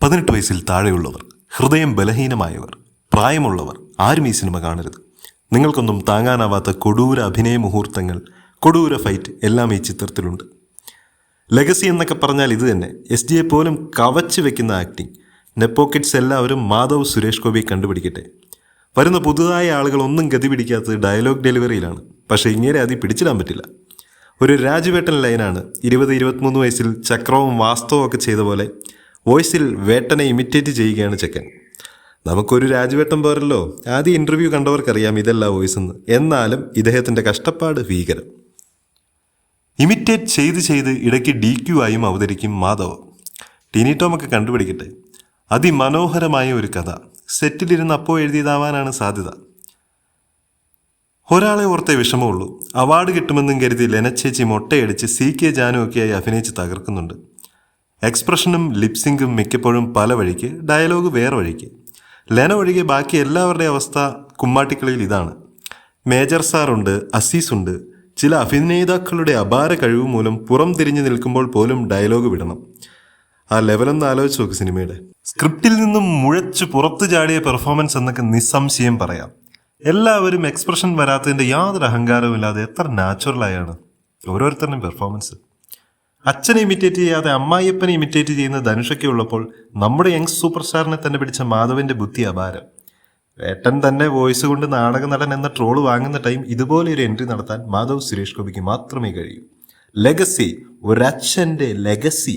18 വയസ്സിൽ താഴെയുള്ളവർ, ഹൃദയം ബലഹീനമായവർ, പ്രായമുള്ളവർ ആരും ഈ സിനിമ കാണരുത്. നിങ്ങൾക്കൊന്നും താങ്ങാനാവാത്ത കൊടൂര അഭിനയ മുഹൂർത്തങ്ങൾ, കൊടൂര ഫൈറ്റ് എല്ലാം ഈ ചിത്രത്തിലുണ്ട്. ലെഗസി എന്നൊക്കെ പറഞ്ഞാൽ ഇത് തന്നെ. SDയെ പോലും കവച്ച് വെക്കുന്ന ആക്ടിങ്. നെപ്പോക്കിഡ്സ് എല്ലാവരും മാധവ് സുരേഷ് ഗോപിയെ കണ്ടുപിടിക്കട്ടെ. വരുന്ന പുതുതായ ആളുകൾ ഒന്നും ഗതി പിടിക്കാത്തത് ഡയലോഗ് ഡെലിവറിയിലാണ്. പക്ഷേ ഇങ്ങനെ അതിൽ പിടിച്ചിടാൻ പറ്റില്ല. ഒരു രാജുവേട്ടൻ ലൈനാണ്. 20-23 വയസ്സിൽ ചക്രവും വാസ്തവവും ഒക്കെ ചെയ്ത പോലെ വോയിസിൽ വേട്ടനെ ഇമിറ്റേറ്റ് ചെയ്യുകയാണ് ചെക്കൻ. നമുക്കൊരു രാജുവേട്ടൻ പോരല്ലോ. ആദ്യം ഇൻ്റർവ്യൂ കണ്ടവർക്കറിയാം ഇതല്ല വോയിസ് എന്ന്. എന്നാലും ഇദ്ദേഹത്തിൻ്റെ കഷ്ടപ്പാട് ഭീകരം. ഇമിറ്റേറ്റ് ചെയ്ത് ഇടയ്ക്ക് DQ ആയും അവതരിക്കും മാധവ്. ടിനി ടോമൊക്കെ കണ്ടുപിടിക്കട്ടെ. അതിമനോഹരമായ ഒരു കഥ സെറ്റിലിരുന്ന് അപ്പോൾ എഴുതിയതാവാനാണ് സാധ്യത. ഒരാളെ ഓർത്തേ വിഷമമുള്ളൂ. അവാർഡ് കിട്ടുമെന്നും കരുതി ലെനച്ചേച്ചി മൊട്ടയടിച്ച് CK ജാനു ഒക്കെയായി അഭിനയിച്ച് തകർക്കുന്നുണ്ട്. എക്സ്പ്രഷനും ലിപ്സിങ്കും മിക്കപ്പോഴും പല വഴിക്ക്, ഡയലോഗ് വേറെ വഴിക്ക്. ലെന ഒഴികെ ബാക്കി എല്ലാവരുടെയും അവസ്ഥ കുമ്മാട്ടിക്കളിയിൽ ഇതാണ്. മേജർ സാറുണ്ട്, അസീസുണ്ട്. ചില അഭിനേതാക്കളുടെ അപാര കഴിവ് മൂലം പുറം തിരിഞ്ഞു നിൽക്കുമ്പോൾ പോലും ഡയലോഗ് വിടണം. ആ ലെവലൊന്ന് ആലോചിച്ച് നോക്ക് സിനിമയുടെ. സ്ക്രിപ്റ്റിൽ നിന്നും മുഴച്ചു പുറത്തു ചാടിയ പെർഫോമൻസ് എന്നൊക്കെ നിസ്സംശയം പറയാം. എല്ലാവരും എക്സ്പ്രഷൻ വരാത്തതിൻ്റെ യാതൊരു അഹങ്കാരവുമില്ലാതെ എത്ര നാച്ചുറലായാണ് ഓരോരുത്തരുടെയും പെർഫോമൻസ്. അച്ഛനെ ഇമിറ്റേറ്റ് ചെയ്യാതെ അമ്മായിയപ്പനെ ഇമിറ്റേറ്റ് ചെയ്യുന്ന ധനുഷൊക്കെ ഉള്ളപ്പോൾ നമ്മുടെ യങ് സൂപ്പർ സ്റ്റാറിനെ തന്നെ പിടിച്ച മാധവന്റെ ബുദ്ധി അപാരം. വേട്ടൻ തന്നെ വോയിസ് കൊണ്ട് നാടക നടൻ എന്ന ട്രോള് വാങ്ങുന്ന ടൈം ഇതുപോലെ ഒരു എൻട്രി നടത്താൻ മാധവ് സുരേഷ് ഗോപിക്ക് മാത്രമേ കഴിയൂ. ലെഗസി, ഒരച്ഛൻ്റെ ലെഗസി.